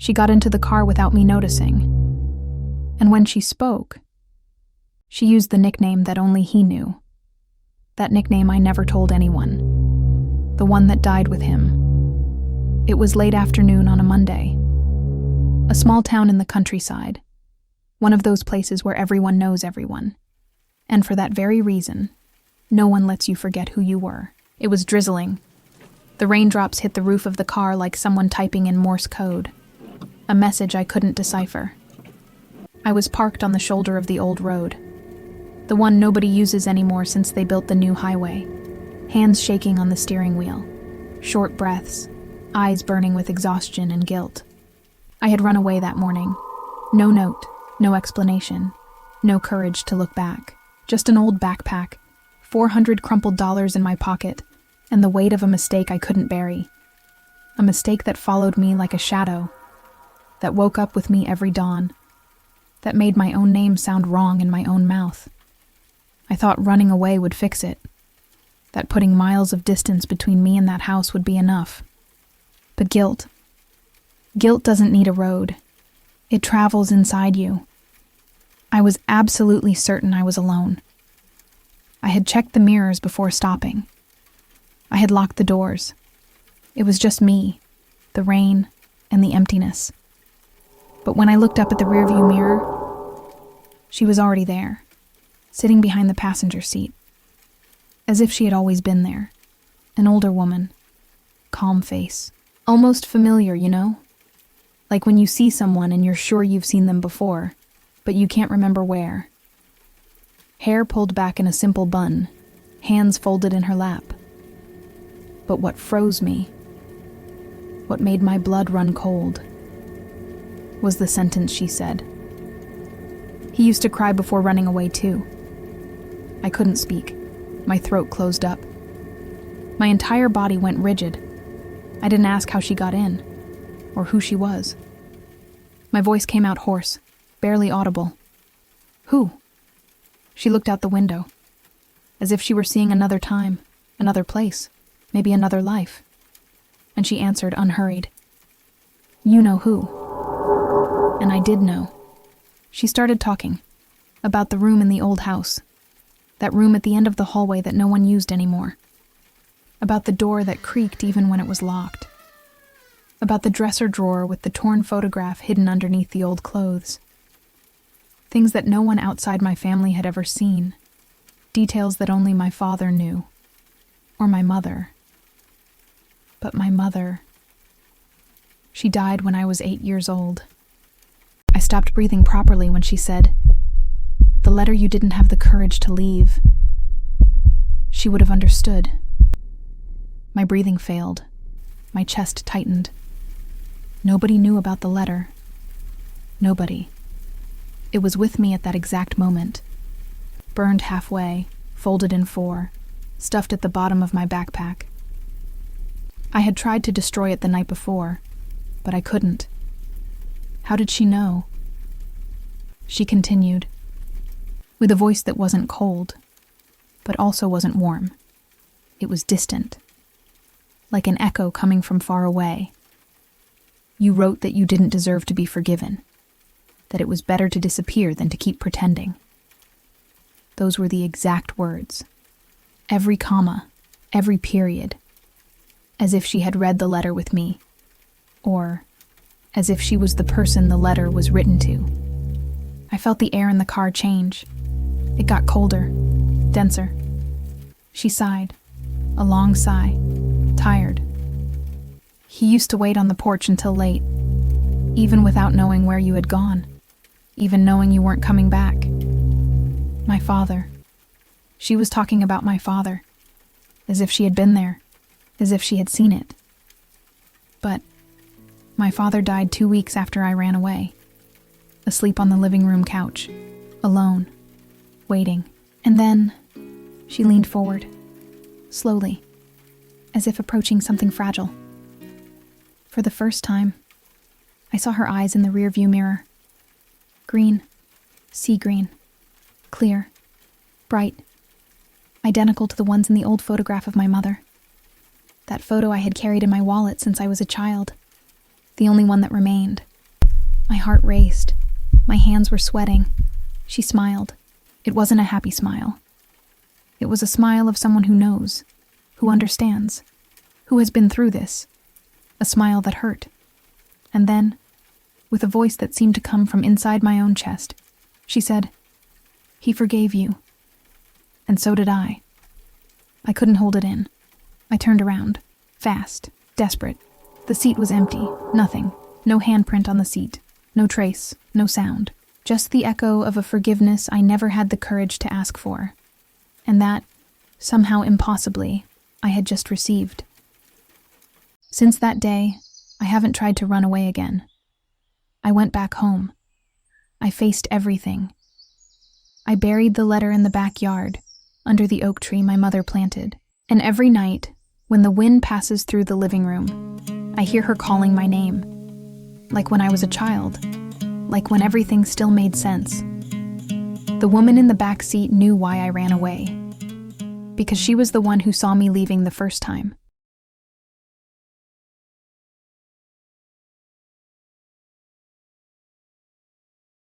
She got into the car without me noticing. And when she spoke, she used the nickname that only he knew. That nickname I never told anyone. The one that died with him. It was late afternoon on a Monday. A small town in the countryside. One of those places where everyone knows everyone. And for that very reason, no one lets you forget who you were. It was drizzling. The raindrops hit the roof of the car like someone typing in Morse code. A message I couldn't decipher. I was parked on the shoulder of the old road. The one nobody uses anymore since they built the new highway. Hands shaking on the steering wheel. Short breaths. Eyes burning with exhaustion and guilt. I had run away that morning. No note, no explanation, no courage to look back. Just an old backpack, 400 crumpled dollars in my pocket, and the weight of a mistake I couldn't bury. A mistake that followed me like a shadow, that woke up with me every dawn, that made my own name sound wrong in my own mouth. I thought running away would fix it, that putting miles of distance between me and that house would be enough. But guilt doesn't need a road. It travels inside you. I was absolutely certain I was alone. I had checked the mirrors before stopping. I had locked the doors. It was just me, the rain, and the emptiness. But when I looked up at the rearview mirror, she was already there, sitting behind the passenger seat, as if she had always been there. An older woman, calm face. Almost familiar, you know? Like when you see someone and you're sure you've seen them before, but you can't remember where. Hair pulled back in a simple bun, hands folded in her lap. But what froze me, what made my blood run cold, was the sentence she said. He used to cry before running away too. I couldn't speak. My throat closed up. My entire body went rigid. I didn't ask how she got in, or who she was. My voice came out hoarse, barely audible. Who? She looked out the window, as if she were seeing another time, another place, maybe another life. And she answered unhurried. You know who. And I did know. She started talking about the room in the old house, that room at the end of the hallway that no one used anymore. About the door that creaked even when it was locked. About the dresser drawer with the torn photograph hidden underneath the old clothes. Things that no one outside my family had ever seen. Details that only my father knew. Or my mother. But my mother... She died when I was 8 years old. I stopped breathing properly when she said, "The letter you didn't have the courage to leave." She would have understood. My breathing failed. My chest tightened. Nobody knew about the letter. Nobody. It was with me at that exact moment. Burned halfway, folded in 4, stuffed at the bottom of my backpack. I had tried to destroy it the night before, but I couldn't. How did she know? She continued, with a voice that wasn't cold, but also wasn't warm. It was distant. Like an echo coming from far away. You wrote that you didn't deserve to be forgiven, that it was better to disappear than to keep pretending. Those were the exact words. Every comma, every period. As if she had read the letter with me, or as if she was the person the letter was written to. I felt the air in the car change. It got colder, denser. She sighed, a long sigh. Tired. He used to wait on the porch until late, even without knowing where you had gone, even knowing you weren't coming back. My father. She was talking about my father, as if she had been there, as if she had seen it. But my father died 2 weeks after I ran away, asleep on the living room couch, alone, waiting. And then she leaned forward, slowly, as if approaching something fragile. For the first time, I saw her eyes in the rearview mirror. Green, sea green, clear, bright, identical to the ones in the old photograph of my mother. That photo I had carried in my wallet since I was a child, the only one that remained. My heart raced. My hands were sweating. She smiled. It wasn't a happy smile. It was a smile of someone who knows, who understands, who has been through this. A smile that hurt. And then, with a voice that seemed to come from inside my own chest, she said, "He forgave you." And so did I. I couldn't hold it in. I turned around, fast, desperate. The seat was empty, nothing, no handprint on the seat, no trace, no sound, just the echo of a forgiveness I never had the courage to ask for, and that, somehow impossibly, I had just received. Since that day, I haven't tried to run away again. I went back home. I faced everything. I buried the letter in the backyard, under the oak tree my mother planted, and every night, when the wind passes through the living room, I hear her calling my name, like when I was a child, like when everything still made sense. The woman in the back seat knew why I ran away, because she was the one who saw me leaving the first time.